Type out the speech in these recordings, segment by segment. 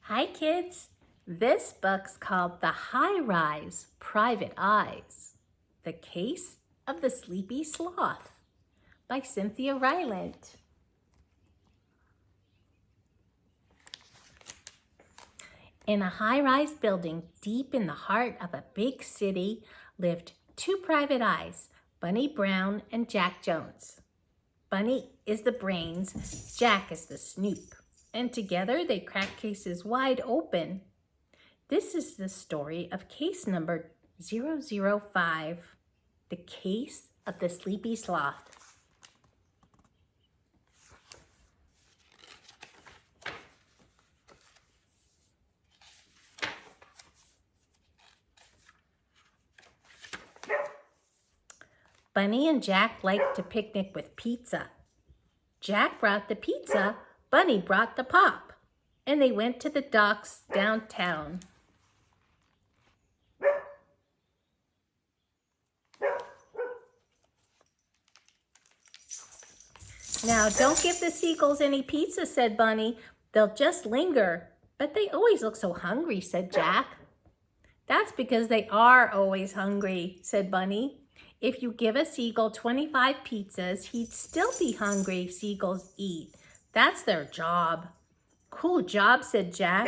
Hi kids! This book's called The High Rise Private Eyes, The Case of the Sleepy Sloth by Cynthia Rylant. In a high-rise building deep in the heart of a big city lived two private eyes, Bunny Brown and Jack Jones. Bunny is the brains, Jack is the snoop, and together they crack cases wide open. This is the story of case number 005, the case of the Sleepy Sloth. Bunny and Jack liked to picnic with pizza. Jack brought the pizza, Bunny brought the pop, and they went to the docks downtown. Now, don't give the seagulls any pizza, said Bunny. They'll just linger. But they always look so hungry, said Jack. That's because they are always hungry, said Bunny. If you give a seagull 25 pizzas, he'd still be hungry. Seagulls eat. That's their job. Cool job, said Jack.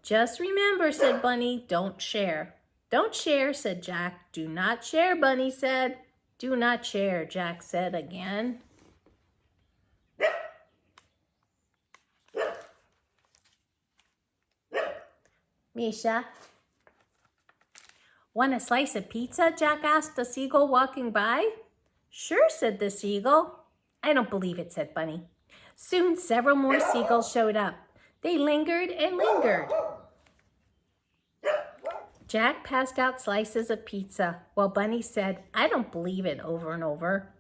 Just remember, said Bunny, don't share. Don't share, said Jack. Do not share, Bunny said. Do not share, Jack said again. Misha, want a slice of pizza? Jack asked the seagull walking by. Sure, said the seagull. I don't believe it, said Bunny. Soon several more seagulls showed up. They lingered and lingered. Jack passed out slices of pizza while Bunny said, I don't believe it, over and over.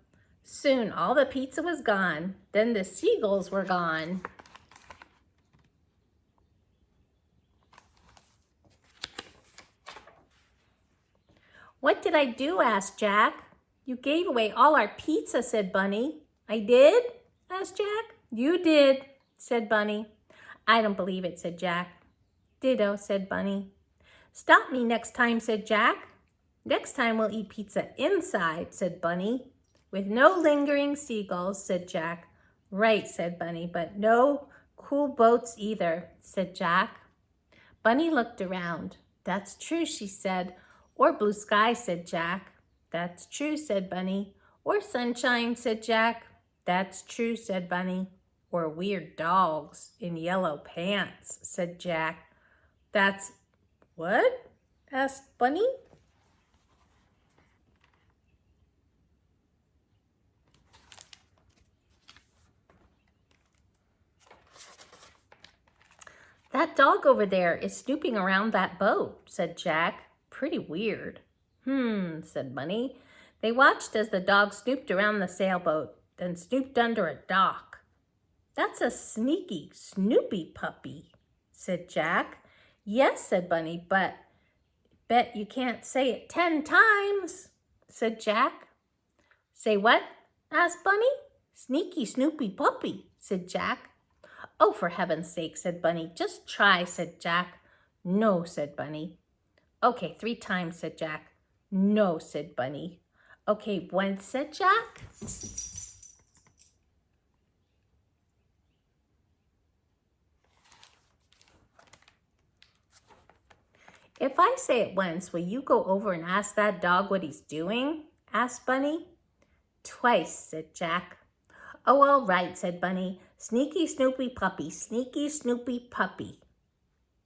Soon all the pizza was gone. Then the seagulls were gone. What did I do? Asked Jack. You gave away all our pizza, said Bunny. I did? Asked Jack. You did, said Bunny. I don't believe it, said Jack. Ditto, said Bunny. Stop me next time, said Jack. Next time we'll eat pizza inside, said Bunny. With no lingering seagulls, said Jack. Right, said Bunny, but no cool boats either, said Jack. Bunny looked around. That's true, she said. Or blue sky, said Jack. That's true, said Bunny. Or sunshine, said Jack. That's true, said Bunny. Or weird dogs in yellow pants, said Jack. That's what? Asked Bunny. That dog over there is snooping around that boat, said Jack. Pretty weird. Said Bunny. They watched as the dog snooped around the sailboat, then snooped under a dock. That's a sneaky, snoopy puppy, said Jack. Yes, said Bunny, but bet you can't say it 10 times, said Jack. Say what? Asked Bunny. Sneaky, snoopy puppy, said Jack. Oh, for heaven's sake, said Bunny. Just try, said Jack. No, said Bunny. Okay, 3 times, said Jack. No, said Bunny. Okay, once, said Jack. If I say it once, will you go over and ask that dog what he's doing? Asked Bunny. Twice, said Jack. Oh, all right, said Bunny. Sneaky, snoopy puppy, sneaky, snoopy puppy.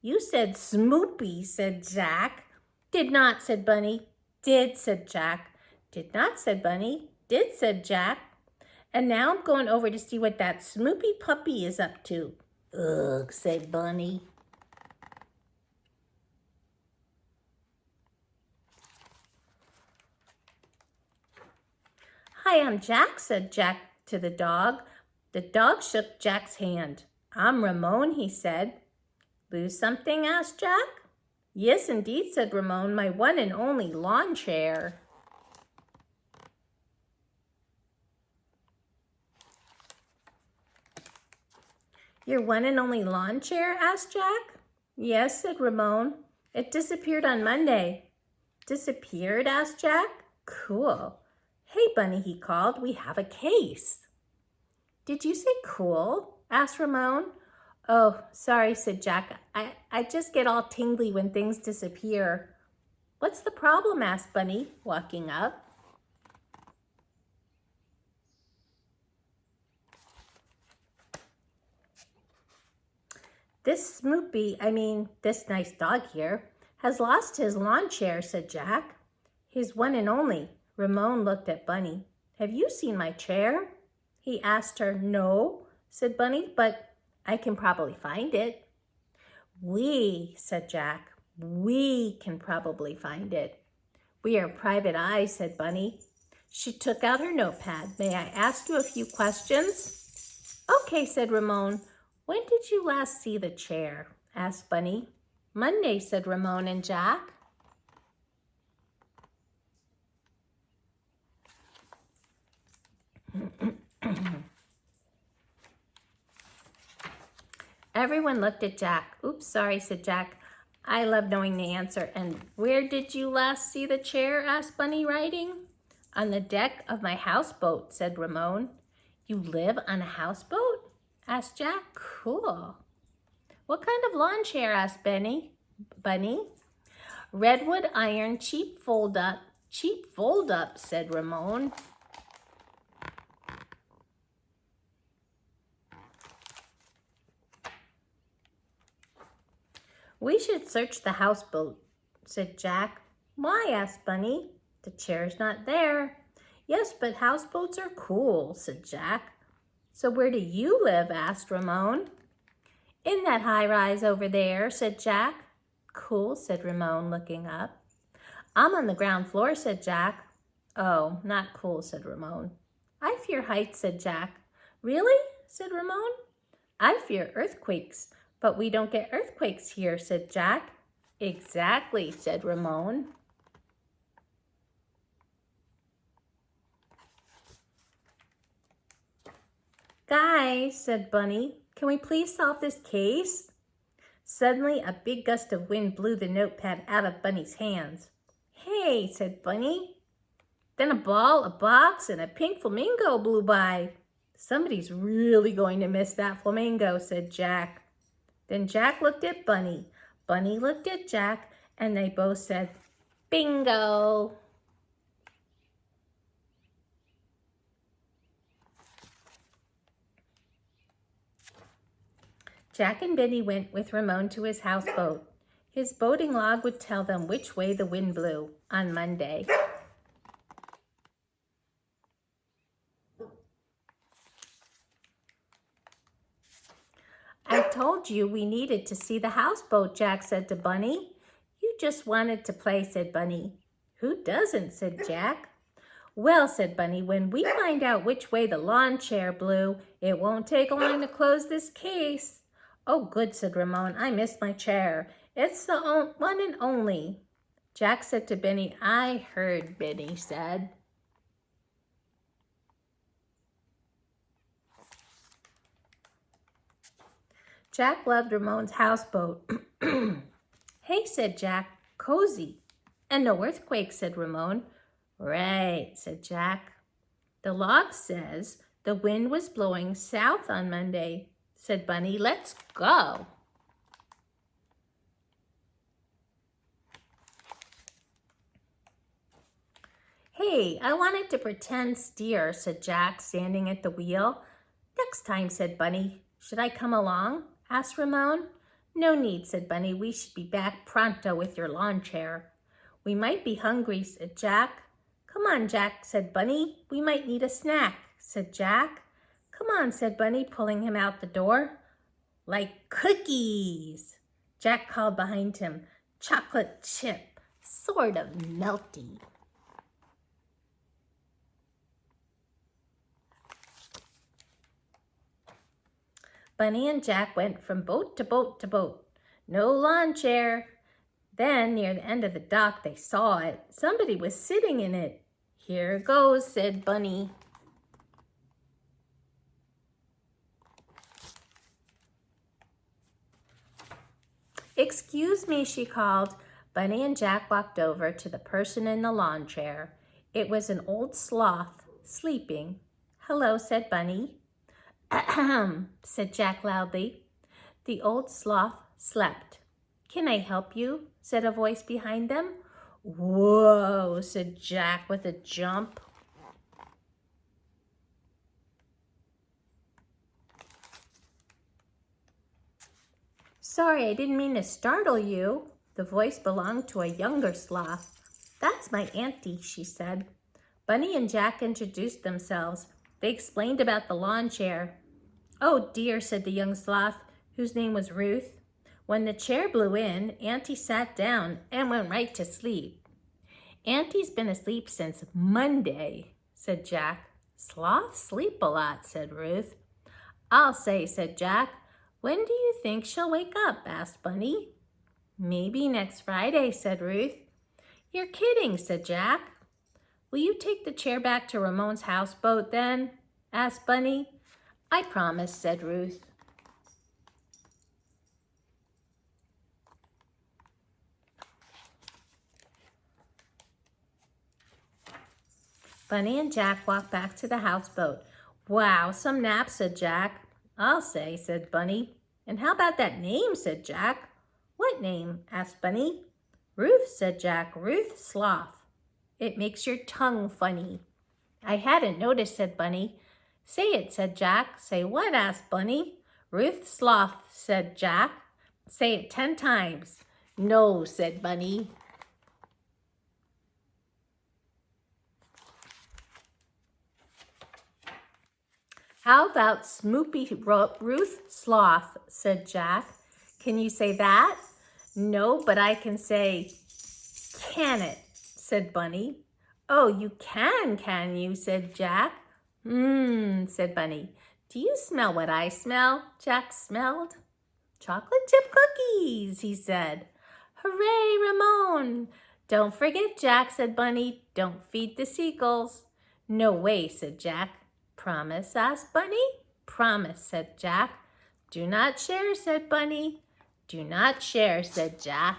You said Smoopy, said Jack. Did not, said Bunny. Did, said Jack. Did not, said Bunny. Did, said Jack. And now I'm going over to see what that Smoopy puppy is up to. Ugh, said Bunny. Hi, I'm Jack, said Jack to the dog. The dog shook Jack's hand. I'm Ramon, he said. Lose something? Asked Jack. Yes, indeed, said Ramon, my one and only lawn chair. Your one and only lawn chair? Asked Jack. Yes, said Ramon. It disappeared on Monday. Disappeared? Asked Jack. Cool. Hey, Bunny, he called. We have a case. Did you say cool? Asked Ramon. Oh, sorry, said Jack. I just get all tingly when things disappear. What's the problem? Asked Bunny, walking up. This this nice dog here, has lost his lawn chair, said Jack. His one and only. Ramon looked at Bunny. Have you seen my chair? He asked her. No, said Bunny, but I can probably find it. We, said Jack, we can probably find it. We are private eyes, said Bunny. She took out her notepad. May I ask you a few questions? Okay, said Ramon. When did you last see the chair? Asked Bunny. Monday, said Ramon and Jack. Everyone looked at Jack. Oops, sorry, said Jack. I love knowing the answer. And where did you last see the chair? Asked Bunny, writing. On the deck of my houseboat, said Ramon. You live on a houseboat? Asked Jack. Cool. What kind of lawn chair? Asked Bunny. Redwood iron, cheap fold up, said Ramon. We should search the houseboat, said Jack. Why? Asked Bunny. The chair's not there. Yes, but houseboats are cool, said Jack. So where do you live? Asked Ramon. In that high-rise over there, said Jack. Cool, said Ramon, looking up. I'm on the ground floor, said Jack. Oh, not cool, said Ramon. I fear heights, said Jack. Really? Said Ramon. I fear earthquakes, but we don't get earthquakes here, said Jack. Exactly, said Ramon. Guys, said Bunny, can we please solve this case? Suddenly, a big gust of wind blew the notepad out of Bunny's hands. Hey, said Bunny. Then a ball, a box, and a pink flamingo blew by. Somebody's really going to miss that flamingo, said Jack. Then Jack looked at Bunny. Bunny looked at Jack, and they both said, bingo. Jack and Benny went with Ramon to his houseboat. His boating log would tell them which way the wind blew on Monday. I told you we needed to see the houseboat, Jack said to Bunny. You just wanted to play, said Bunny. Who doesn't, said Jack. Well, said Bunny, when we find out which way the lawn chair blew, it won't take long to close this case. Oh, good, said Ramon. I missed my chair. It's the one and only. Jack said to Benny, I heard, Benny said. Jack loved Ramon's houseboat. Hey, said Jack, cozy. And no earthquake, said Ramon. Right, said Jack. The log says the wind was blowing south on Monday, said Bunny. Let's go. Hey, I wanted to pretend steer, said Jack, standing at the wheel. Next time, said Bunny. Should I come along? Asked Ramon. No need, said Bunny. We should be back pronto with your lawn chair. We might be hungry, said Jack. Come on, Jack, said Bunny. We might need a snack, said Jack. Come on, said Bunny, pulling him out the door. Like cookies, Jack called behind him. Chocolate chip, sort of melty. Bunny and Jack went from boat to boat to boat. No lawn chair. Then, near the end of the dock, they saw it. Somebody was sitting in it. Here goes, said Bunny. Excuse me, she called. Bunny and Jack walked over to the person in the lawn chair. It was an old sloth sleeping. Hello, said Bunny. Ahem, said Jack loudly. The old sloth slept. Can I help you? Said a voice behind them. Whoa, said Jack with a jump. Sorry, I didn't mean to startle you. The voice belonged to a younger sloth. That's my auntie, she said. Bunny and Jack introduced themselves. They explained about the lawn chair. Oh dear, said the young sloth, whose name was Ruth. When the chair blew in, Auntie sat down and went right to sleep. Auntie's been asleep since Monday, said Jack. Sloths sleep a lot, said Ruth. I'll say, said Jack. When do you think she'll wake up? Asked Bunny. Maybe next Friday, said Ruth. You're kidding, said Jack. Will you take the chair back to Ramon's houseboat then? Asked Bunny. I promise, said Ruth. Bunny and Jack walked back to the houseboat. Wow, some naps, said Jack. I'll say, said Bunny. And how about that name, said Jack. What name? Asked Bunny. Ruth, said Jack. Ruth Sloth. It makes your tongue funny. I hadn't noticed, said Bunny. Say it, said Jack. Say what? Asked Bunny. Ruth Sloth, said Jack. Say it 10 times. No, said Bunny. How about Smoopy Ruth Sloth, said Jack. Can you say that? No, but I can say, can it, said Bunny. Oh, you can you, said Jack. Said Bunny. Do you smell what I smell? Jack smelled. Chocolate chip cookies, he said. Hooray, Ramon. Don't forget, Jack, said Bunny. Don't feed the seagulls. No way, said Jack. Promise, asked Bunny. Promise, said Jack. Do not share, said Bunny. Do not share, said Jack.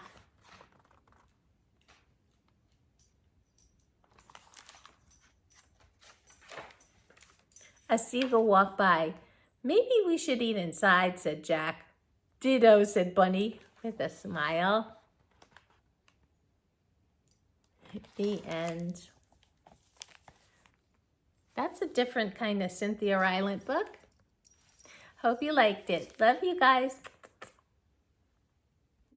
A seagull walked by. Maybe we should eat inside, said Jack. Ditto, said Bunny with a smile. The end. That's a different kind of Cynthia Rylant book. Hope you liked it. Love you guys.